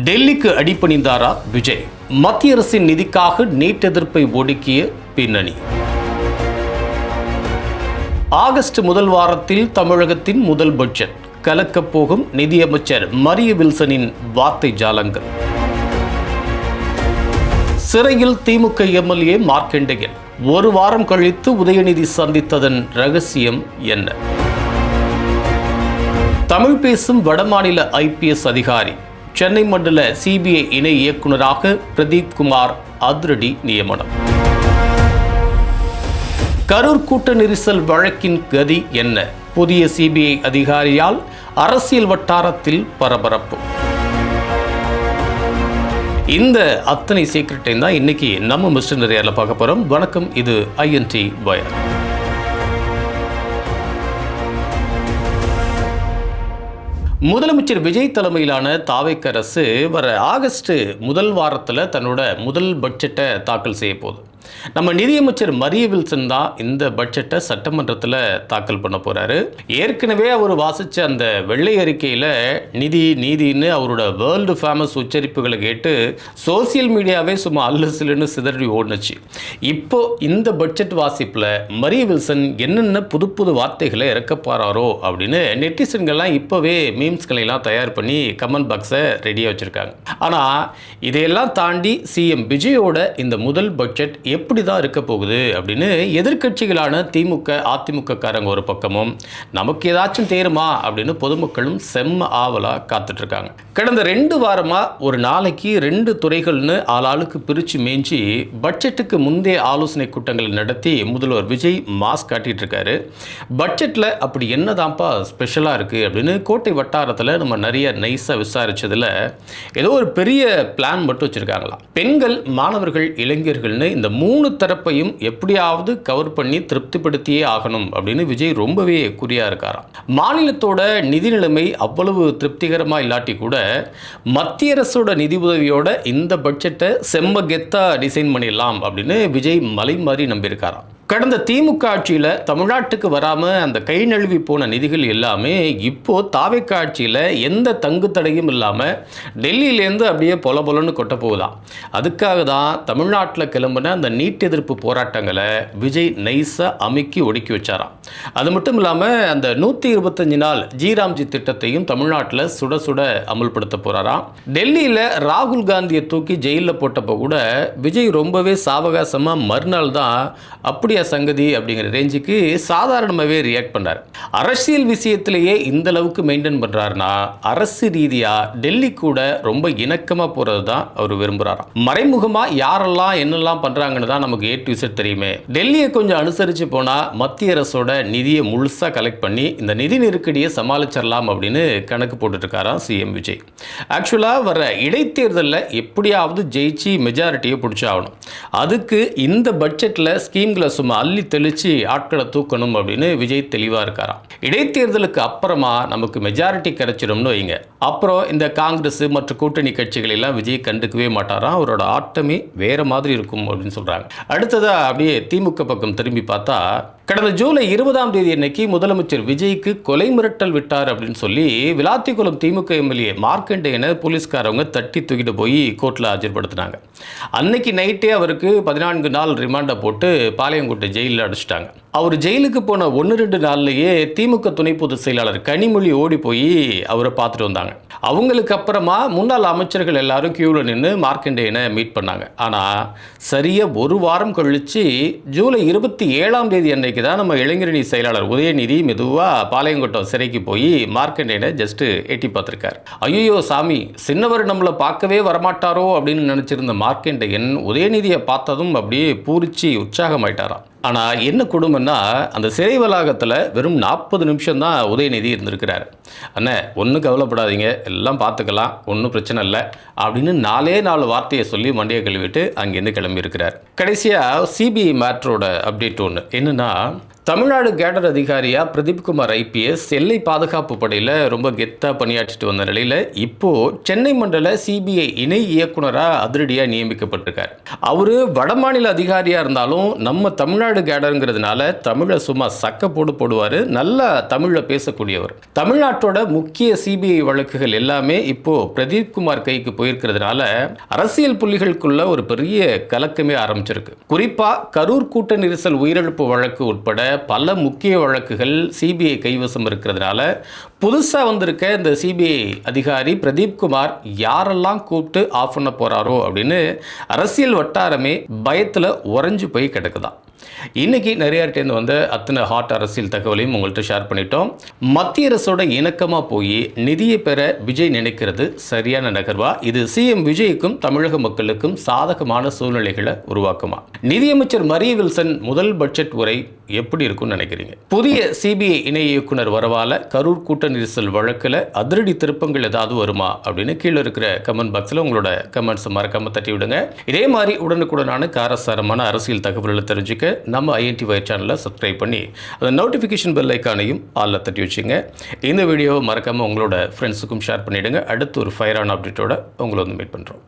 டெல்லிக்கு அடிபணிந்தாரா விஜய்? மத்திய அரசின் நிதிக்காக நீட் எதிர்ப்பை ஒடுக்கிய பின்னணி. ஆகஸ்ட் முதல் வாரத்தில் தமிழகத்தின் முதல் பட்ஜெட். கலக்கப் போகும் நிதியமைச்சர் மரிய வில்சனின் வார்த்தை ஜாலங்கள். சிறையில் திமுக எம்எல்ஏ மார்க்கண்டேயன். ஒரு வாரம் கழித்து உதயநிதி சந்தித்ததன் ரகசியம் என்ன? தமிழ் பேசும் வடமாநில ஐபிஎஸ் அதிகாரி சென்னை மண்டல சிபிஐ இணை இயக்குநராக பிரதீப் குமார் அதிரடி நியமனம். கரூர் கூட்ட நெரிசல் வழக்கின் கதி என்ன? புதிய சிபிஐ அதிகாரியால் அரசியல் வட்டாரத்தில் பரபரப்பு. இந்த அத்தனை சீக்கிரட்டையும் தான் இன்னைக்கு நம்ம மிஸ்டர் நிறையால பார்க்க போறோம். வணக்கம், இது ஐஎன்டி பயர். முதலமைச்சர் விஜய் தலைமையிலான தாவேக்க அரசு வர ஆகஸ்ட் முதல் வாரத்தில் தன்னோட முதல் பட்ஜெட்டை தாக்கல் செய்ய போகுது. நம்ம நிதியமைச்சர் மரிய வில்சன் தான் இந்த பட்ஜெட்டை சட்டமன்றத்தில் தாக்கல் பண்ண போகிறாரு. ஏற்கனவே அவர் வாசித்த அந்த வெள்ளை அறிக்கையில் நிதி நீதின்னு அவரோட வேர்ல்டு ஃபேமஸ் உச்சரிப்புகளை கேட்டு சோசியல் மீடியாவே சும்மா அல்லுசிலுன்னு சிதறி ஓடுனுச்சு. இப்போ இந்த பட்ஜெட் வாசிப்பில் மரிய வில்சன் என்னென்ன புது புது வார்த்தைகளை இறக்க போகிறாரோ அப்படின்னு நெட்டிசன்கள்லாம் இப்போவே மீம்ஸ்களெல்லாம் தயார் பண்ணி கமெண்ட் பாக்ஸை ரெடியாக வச்சுருக்காங்க. ஆனால் இதையெல்லாம் தாண்டி சிஎம் விஜயோட இந்த முதல் பட்ஜெட் எப்படி தான் இருக்க போகுது அப்படின்னு எதிர்க்கட்சிகளான திமுக அதிமுக காரங்க ஒரு பக்கமும், நமக்கு ஏதாச்சும் தேருமா அப்படின்னு பொதுமக்களும் செம்ம ஆவலாக காத்துட்டு இருக்காங்க. கடந்த 2 வாரமாக ஒரு நாளைக்கு 2 துறைகள்னு ஆளாளுக்கு பிரித்து மேய்ஞ்சி பட்ஜெட்டுக்கு முந்தைய ஆலோசனை கூட்டங்களை நடத்தி முதல்வர் விஜய் மாஸ் காட்டிட்டு இருக்காரு. பட்ஜெட்டில் அப்படி என்னதான்ப்பா ஸ்பெஷலாக இருக்குது அப்படின்னு கோட்டை வட்டாரத்தில் நம்ம நிறைய நைஸாக விசாரித்ததில் ஏதோ ஒரு பெரிய பிளான் மட்டும் வச்சுருக்காங்களாம். பெண்கள், மாணவர்கள், இளைஞர்கள்னு இந்த 3 தரப்பையும் எப்படியாவது கவர் பண்ணி திருப்திப்படுத்தியே ஆகணும் அப்படின்னு விஜய் ரொம்பவே குறியா இருக்காராம். மாநிலத்தோட நிதி நிலைமை அவ்வளவு திருப்திகரமாக இல்லாட்டி கூட மத்திய அரசோட நிதி உதவியோட இந்த பட்ஜெட்டை செம்ம கெத்தா டிசைன் பண்ணிடலாம் அப்படின்னு விஜய் மலை மாறி நம்பியிருக்காராம். கடந்த திமுக ஆட்சியில் தமிழ்நாட்டுக்கு வராமல் அந்த கை நழுவி போன நிதிகள் எல்லாமே இப்போது தாவேக்க ஆட்சியில் எந்த தங்கு தடையும் இல்லாமல் டெல்லியிலேருந்து அப்படியே பொல பொலன்னு கொட்ட போகுதான். அதுக்காக தான் தமிழ்நாட்டில் கிளம்பின அந்த நீட் எதிர்ப்பு போராட்டங்களை விஜய் நைஸாக அமுக்கி ஒடுக்கி வச்சாராம். அது மட்டும் இல்லாமல் அந்த 125 நாள் ஜிராம்ஜி திட்டத்தையும் தமிழ்நாட்டில் சுட சுட அமுல்படுத்த போகிறாராம். டெல்லியில் ராகுல் காந்தியை தூக்கி ஜெயிலில் போட்டப்போ கூட விஜய் ரொம்பவே சாவகாசமாக மறுநாள் தான் அப்படி சங்கதி அப்படிங்கிற ரேஞ்சுக்கு சாதாரணமாகவே ரியாக்ட் பண்ணார். அரசியல் விஷயத்திலேயே இந்த அளவுக்கு மெயின்டைன் பண்ணுறாருன்னா அரசு ரீதியாக டெல்லி கூட ரொம்ப இணக்கமாக போகிறது தான் அவர் விரும்புகிறாராம். மறைமுகமாக யாரெல்லாம் என்னெல்லாம் பண்ணுறாங்கன்னு தான் நமக்கு A to Z தெரியுமே. டெல்லியை கொஞ்சம் அனுசரித்து போனால் மத்திய அரசோட நிதியை முழுசாக கலெக்ட் பண்ணி இந்த நிதி நெருக்கடியை சமாளிச்சிடலாம் அப்படின்னு கணக்கு போட்டுட்ருக்காராம் சிஎம் விஜய். ஆக்சுவலாக வர இடைத்தேர்தலில் எப்படியாவது ஜெயிச்சு மெஜாரிட்டியை பிடிச்சாகணும். அதுக்கு இந்த பட்ஜெட்டில் ஸ்கீம்களை சும்மா அள்ளி தெளிச்சு ஆட்களை தூக்கணும் அப்படின்னு விஜய் தெளிவாக இருக்காராம். இடைத்தேர்தலுக்கு அப்புறமா நமக்கு மெஜாரிட்டி கிடைச்சிடும்னு வைங்க, அப்புறம் இந்த காங்கிரஸ் மற்ற கூட்டணி கட்சிகள் எல்லாம் விஜய் கண்டுக்கவே மாட்டாராம். அவரோட ஆட்டமே வேற மாதிரி இருக்கும் அப்படின்னு சொல்றாங்க. அடுத்ததா அப்படியே திமுக பக்கம் திரும்பி பார்த்தா, கடந்த ஜூலை 20ஆம் தேதி அன்னைக்கு முதலமைச்சர் விஜய்க்கு கொலை மிரட்டல் விட்டார் அப்படின்னு சொல்லி விளாத்திக்குளம் திமுக எம்எல்ஏ மார்க்கண்டேயனை போலீஸ்காரவங்க தட்டி தூக்கிட்டு போய் கோர்ட்டில் ஆஜர்படுத்தினாங்க. அன்னைக்கு நைட்டே அவருக்கு 14 நாள் ரிமாண்டை போட்டு பாளையங்கோட்டை ஜெயிலில் அடைச்சிட்டாங்க. அவர் ஜெயிலுக்கு போன 1-2 நாள்லேயே திமுக துணை பொதுச் செயலாளர் கனிமொழி ஓடி போய் அவரை பார்த்துட்டு வந்தாங்க. அவங்களுக்கு அப்புறமா முன்னாள் அமைச்சர்கள் எல்லாரும் கியூவில் நின்று மார்க்கண்டேயனை மீட் பண்ணாங்க. ஆனால் சரியாக ஒரு வாரம் கழித்து ஜூலை 27ஆம் தேதி அன்னைக்கு தான் நம்ம இளைஞரணி செயலாளர் உதயநிதி மெதுவாக பாளையங்கோட்டை சிறைக்கு போய் மார்க்கண்டேயனை ஜஸ்ட்டு எட்டி பார்த்துருக்கார். ஐயோ சாமி, சின்னவர் நம்மளை பார்க்கவே வரமாட்டாரோ அப்படின்னு நினச்சிருந்த மார்க்கண்டேயன் உதயநிதியை பார்த்ததும் அப்படியே பூரிச்சு உற்சாகமாயிட்டாராம். ஆனால் என்ன கொடுமைன்னா, அந்த சிறை வளாகத்தில் வெறும் 40 நிமிஷம் தான் உதயநிதி இருந்திருக்கிறார். அண்ணே, ஒன்றும் கவலைப்படாதீங்க, எல்லாம் பார்த்துக்கலாம், ஒன்றும் பிரச்சனை இல்லை அப்படின்னு 4 வார்த்தையை சொல்லி மண்டையை கழுவிட்டு அங்கேருந்து கிளம்பியிருக்கிறார். கடைசியாக சிபிஐ மேட்ரோட அப்டேட் ஒன்று என்னென்னா, தமிழ்நாடு கேடர் அதிகாரியா பிரதீப்குமார் ஐபிஎஸ் எல்லை பாதுகாப்பு படையில் ரொம்ப கெத்தாக பணியாற்றிட்டு வந்த நிலையில் இப்போது சென்னை மண்டல சிபிஐ இணை இயக்குனராக அதிரடியாக நியமிக்கப்பட்டிருக்கார். அவர் வடமாநில அதிகாரியாக இருந்தாலும் நம்ம தமிழ்நாடு கேடருங்கிறதுனால தமிழை சும்மா சக்கப்போடு போடுவார். நல்லா தமிழில் பேசக்கூடியவர். தமிழ்நாட்டோட முக்கிய சிபிஐ வழக்குகள் எல்லாமே இப்போது பிரதீப்குமார் கைக்கு போயிருக்கிறதுனால அரசியல் புள்ளிகளுக்குள்ள ஒரு பெரிய கலக்கமே ஆரம்பிச்சிருக்கு. குறிப்பாக கரூர் கூட்ட நெரிசல் உயிரிழப்பு வழக்கு உட்பட பல முக்கிய வழக்குகள் சிபிஐ கைவசம் இருக்கிறதுனால புதுசாக வந்திருக்க இந்த சிபிஐ அதிகாரி பிரதீப்குமார் யாரெல்லாம் கூப்பிட்டு ஆஃப் பண்ண போகிறாரோ அப்படின்னு அரசியல் வட்டாரமே பயத்தில் உறைஞ்சு போய் கிடக்குதான். இன்னைக்கு நிறையாட்டேருந்து வந்து அத்தனை ஹாட் அரசியல் தகவலையும் உங்கள்கிட்ட ஷேர் பண்ணிட்டோம். மத்திய அரசோட இணக்கமாக போய் நிதியை பெற விஜய் நினைக்கிறது சரியான நகர்வா? இது சிஎம் விஜய்க்கும் தமிழக மக்களுக்கும் சாதகமான சூழ்நிலைகளை உருவாக்குமா? நிதியமைச்சர் மரிய வில்சன் முதல் பட்ஜெட் உரை எப்படி இருக்கும்னு நினைக்கிறீங்க? புதிய சிபிஐ இணை இயக்குனர் வரவால கரூர் கூட்ட நெரிசல் வழக்கில் அதிரடி திருப்பங்கள் ஏதாவது வருமா அப்படின்னு கீழே இருக்கிற கமெண்ட் பாக்ஸில் உங்களோட கமெண்ட்ஸை மறக்காம தட்டி விடுங்க. இதே மாதிரி உடனுக்குடனான காரசாரமான அரசியல் தகவல்களை தெரிஞ்சுக்க நம்ம ஐஎன்டி வயர் சேனலை சப்ஸ்கிரைப் பண்ணி அந்த நோட்டிஃபிகேஷன் பெல் ஐக்கானையும் ஆல்ல தட்டி வச்சுங்க. இந்த வீடியோவை மறக்காமல் உங்களோட ஃப்ரெண்ட்ஸுக்கும் ஷேர் பண்ணிவிடுங்க. அடுத்து ஒரு ஃபயரான அப்டேட்டோட உங்களை வந்து மீட் பண்ணுறோம்.